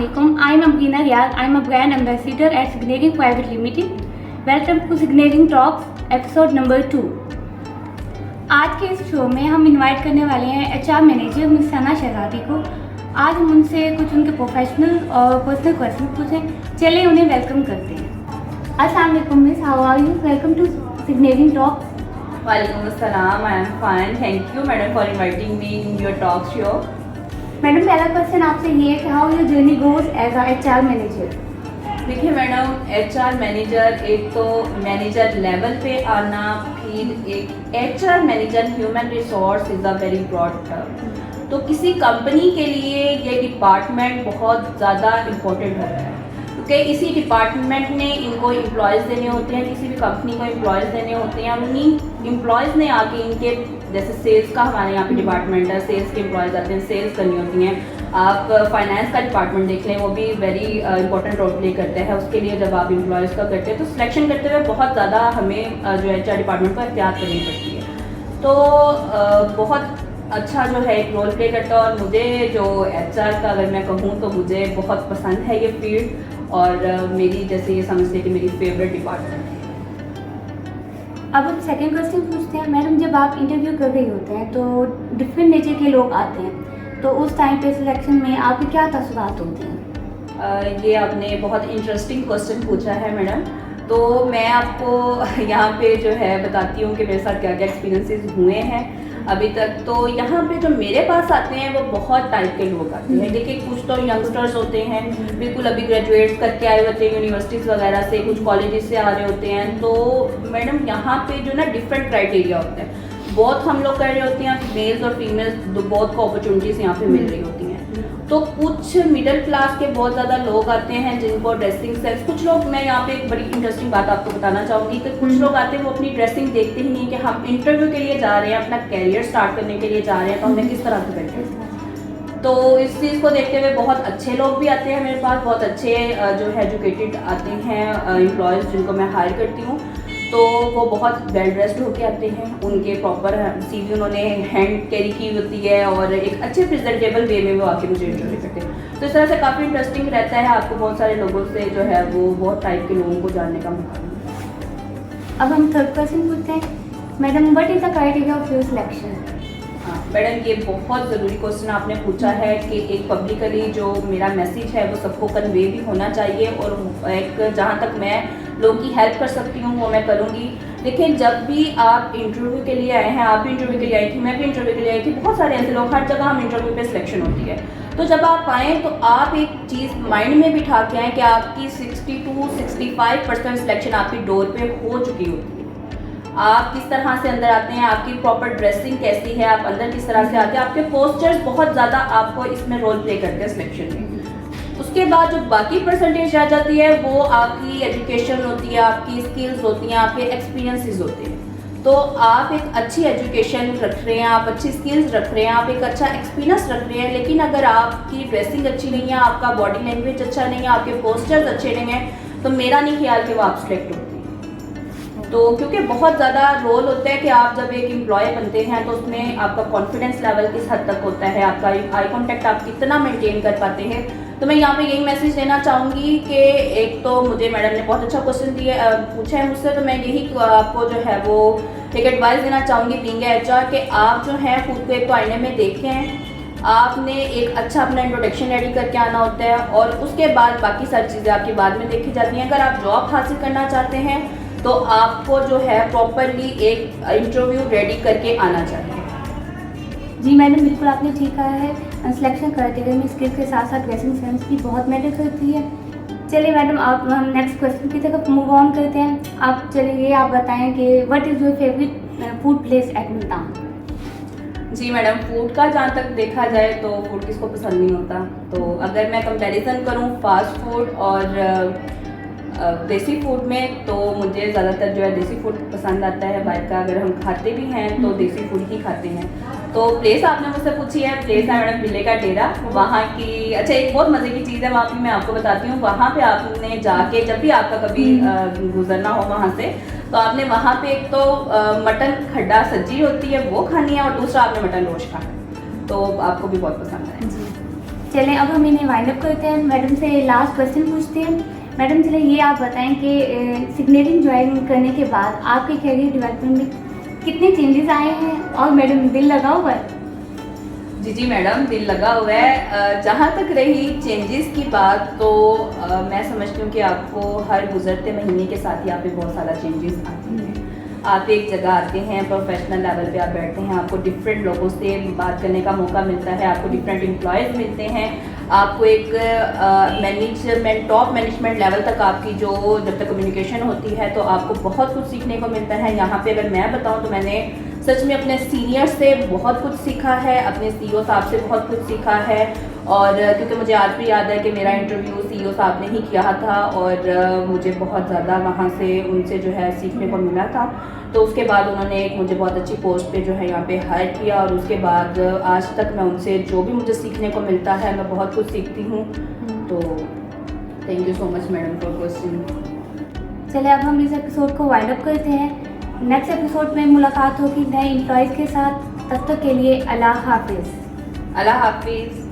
Assalamualaikum. I am Amrina Riyaz. I am a brand ambassador at Signating Private Limited. Welcome to Signating Talks, episode number 2. आज के इस show में हम invite करने वाले हैं एचआर मैनेजर मिस सना शहजादी को। आज हम उनसे कुछ उनके प्रोफेशनल और पर्सनल क्वेश्चन पूछें। चलिए उन्हें वेलकम करते हैं। अस्सलाम वालेकुम miss, how are you? Welcome to signeting talks. वालेकुम अस्सलाम, I am fine, thank you madam for inviting me in your talk show. Madam, पहला क्वेश्चन आपसे ये है कि how your journey goes as a HR manager? देखिए madam, HR manager एक तो मैनेजर लेवल पे आना, फिर एक HR manager human resource is a very broad term. तो किसी कंपनी के लिए ये डिपार्टमेंट बहुत ज़्यादा इम्पोर्टेंट होता है, क्योंकि इसी डिपार्टमेंट ने इनको एम्प्लॉयज़ देने होते हैं, किसी भी कंपनी को एम्प्लॉयज़ देने होते हैं। उन्हीं एम्प्लॉयज़ ने आके इनके, जैसे सेल्स का हमारे यहाँ पे डिपार्टमेंट है, सेल्स के एम्प्लॉयज़ आते हैं, सेल्स करनी होती हैं। आप फाइनेंस का डिपार्टमेंट देख लें, वो भी वेरी इंपॉर्टेंट रोल प्ले करते हैं। उसके लिए जब आप एम्प्लॉयज़ का करते हैं तो सिलेक्शन करते हुए बहुत ज़्यादा हमें जो एचआर डिपार्टमेंट को एहतियात करनी पड़ती है। तो बहुत अच्छा जो है एक रोल प्ले करता है। और मुझे जो एचआर का अगर मैं कहूँ तो मुझे बहुत पसंद है ये फील्ड, और मेरी जैसे ये समझ लें कि मेरी फेवरेट डिपार्टमेंट है। अब हम सेकंड क्वेश्चन पूछते हैं। मैडम, जब आप इंटरव्यू कर रही होते हैं तो डिफरेंट नेचर के लोग आते हैं, तो उस टाइम पे सिलेक्शन में आपके क्या तसव्वुरात होते हैं? ये आपने बहुत इंटरेस्टिंग क्वेश्चन पूछा है मैडम। तो मैं आपको यहाँ पे जो है बताती हूँ कि मेरे साथ क्या क्या एक्सपीरियंसेस हुए हैं अभी तक। तो यहाँ पे जो मेरे पास आते हैं वो बहुत टाइप के लोग आते हैं। देखिए, कुछ तो यंगस्टर्स होते हैं, बिल्कुल अभी ग्रेजुएट्स करके आए होते हैं यूनिवर्सिटीज़ वगैरह से, कुछ कॉलेजेस से आ रहे होते हैं। तो मैडम यहाँ पे जो ना डिफरेंट क्राइटेरिया होते हैं, बहुत हम लोग कर रहे होते हैं, मेल्स और फीमेल्स बहुत को अपॉर्चुनिटीज़ यहाँ पे मिल रही होती हैं। तो कुछ मिडिल क्लास के बहुत ज़्यादा लोग आते हैं जिनको ड्रेसिंग सेंस, कुछ लोग, मैं यहाँ पे एक बड़ी इंटरेस्टिंग बात आपको बताना चाहूँगी कि कुछ लोग आते हैं वो अपनी ड्रेसिंग देखते ही नहीं कि हम इंटरव्यू के लिए जा रहे हैं, अपना कैरियर स्टार्ट करने के लिए जा रहे हैं, तो हमें किस तरह से बैठे। तो इस चीज़ को देखते हुए बहुत अच्छे लोग भी आते हैं मेरे पास, बहुत अच्छे जो है एजुकेटेड आते हैं एम्प्लॉयज़ जिनको मैं हायर करती हूँ। तो वो बहुत वेल ड्रेस्ड होके आते हैं, उनके प्रॉपर सीवी उन्होंने हैंड कैरी की होती है, और एक अच्छे प्रेजेंटेबल वे में वो आके मुझे इंटरव्यू करते हैं। तो इस तरह से काफ़ी इंटरेस्टिंग रहता है, आपको बहुत सारे लोगों से जो है वो बहुत टाइप के लोगों को जानने का मौका मिलता है। अब हम थर्ड क्वेश्चन पूछते हैं। Madam, what is the criteria of your selection? हाँ मैडम, ये बहुत ज़रूरी क्वेश्चन आपने पूछा है कि एक पब्लिकली जो मेरा मैसेज है वो सबको कन्वे भी होना चाहिए, और एक जहाँ तक मैं लोगों की हेल्प कर सकती हूँ वो मैं करूँगी। देखिए, जब भी आप इंटरव्यू के लिए आए हैं, आप भी इंटरव्यू के लिए आई थी, मैं भी इंटरव्यू के लिए आई थी, बहुत सारे ऐसे लोग, हर जगह हम इंटरव्यू पे सिलेक्शन होती है। तो जब आप आएँ तो आप एक चीज़ माइंड में बिठा के आएँ कि आपकी 60-65% सिलेक्शन आपकी डोर पे हो चुकी होती है। आप किस तरह से अंदर आते हैं, आपकी प्रॉपर ड्रेसिंग कैसी है, आप अंदर किस तरह से आते हैं, आपके पोस्चर्स बहुत ज़्यादा आपको इसमें रोल प्ले करते हैं सिलेक्शन में। उसके बाद जो बाकी परसेंटेज आ जाती है वो आपकी एजुकेशन होती है, आपकी स्किल्स होती हैं, आपके एक्सपीरियंसेस होते हैं। तो आप एक अच्छी एजुकेशन रख रहे हैं, आप अच्छी स्किल्स रख रहे हैं, आप एक अच्छा एक्सपीरियंस रख रहे हैं, लेकिन अगर आपकी ड्रेसिंग अच्छी नहीं है, आपका बॉडी लैंग्वेज अच्छा नहीं है, आपके पोस्चर्स अच्छे नहीं हैं, तो मेरा नहीं ख्याल कि वो आप सिलेक्ट होते हैं। तो क्योंकि बहुत ज़्यादा रोल होता है कि आप जब एक एम्प्लॉय बनते हैं तो उसमें आपका कॉन्फिडेंस लेवल किस हद तक होता है, आपका आई कॉन्टैक्ट आप कितना मेंटेन कर पाते हैं। तो मैं यहाँ पे यही मैसेज देना चाहूँगी कि एक तो मुझे मैडम ने बहुत अच्छा क्वेश्चन दिया पूछा है मुझसे, तो मैं यही आपको जो है वो एक एडवाइस देना चाहूँगी बीइंग एचआर कि आप जो है खुद को एक तो आईने में देखें, आपने एक अच्छा अपना इंट्रोडक्शन रेडी करके आना होता है, और उसके बाद बाकी सारी चीज़ें आपकी बाद में देखी जाती हैं। अगर आप जॉब हासिल करना चाहते हैं तो आपको जो है प्रॉपरली एक इंटरव्यू रेडी करके आना चाहिए। जी मैडम, बिल्कुल आपने ठीक कहा है। सिलेक्शन क्राइटेरिया में स्किल के साथ साथ ड्रेसिंग सेंस भी बहुत मैटर करती है। चलिए मैडम, आप हम नेक्स्ट क्वेश्चन की तरफ मूव ऑन करते हैं। आप चलिए आप बताएं कि what is your favourite food place at Multan? जी मैडम, फूड का जहाँ तक देखा जाए तो फूड किसको पसंद नहीं होता। तो अगर मैं कंपैरिजन करूँ फास्ट फूड और देसी फूड में, तो मुझे ज़्यादातर जो है देसी फूड पसंद आता है। बाहर का अगर हम खाते भी हैं तो देसी फूड ही खाते हैं। तो प्लेस आपने मुझसे पूछी है, प्लेस है मैडम बिल्ले का डेरा। वहाँ की अच्छा एक बहुत मज़े की चीज़ है वहाँ की, मैं आपको बताती हूँ। वहाँ पे आपने जाके, जब भी आपका कभी गुजरना हो वहाँ से, तो आपने वहाँ पे एक तो मटन खड्डा सब्जी होती है वो खानी है, और दूसरा आपने मटन रोश खाना है, तो आपको भी बहुत पसंद है। चलें अब हम इन्हें वाइंड अप करते हैं। मैडम से लास्ट क्वेश्चन पूछते हैं। मैडम चले ये आप बताएं कि सिग्नेरिंग ज्वाइन करने के बाद आपके कैरियर डेवलपमेंट में कितने चेंजेस आए हैं और मैडम दिल लगा हुआ है? जी मैडम, दिल लगा हुआ है। जहाँ तक रही चेंजेस की बात तो मैं समझती हूँ कि आपको हर गुजरते महीने के साथ ही यहाँ पे बहुत सारा चेंजेस आते हैं। आप एक जगह आते हैं, प्रोफेशनल लेवल पे आप बैठते हैं, आपको डिफरेंट लोगों से बात करने का मौका मिलता है, आपको डिफरेंट एम्प्लॉयज़ मिलते हैं, आपको एक मैनेजमेंट टॉप मैनेजमेंट लेवल तक आपकी जो जब तक कम्युनिकेशन होती है तो आपको बहुत कुछ सीखने को मिलता है। यहाँ पे अगर मैं बताऊँ तो मैंने सच में अपने सीनियर से बहुत कुछ सीखा है, अपने सीईओ साहब से बहुत कुछ सीखा है। और क्योंकि मुझे आज भी याद है कि मेरा इंटरव्यू सीईओ साहब ने ही किया था और मुझे बहुत ज़्यादा वहाँ से उनसे जो है सीखने को मिला था। तो उसके बाद उन्होंने एक मुझे बहुत अच्छी पोस्ट पे जो है यहाँ पे हायर किया और उसके बाद आज तक मैं उनसे जो भी मुझे सीखने को मिलता है मैं बहुत कुछ सीखती हूँ। तो thank you so much madam for question. चले अब हम इस एपिसोड को वाइंड अप करते हैं। नेक्स्ट एपिसोड में मुलाकात होगी नए एम्प्लॉयज़ के साथ। तब तक के लिए अल्लाह हाफिज़। अल्लाह हाफिज़।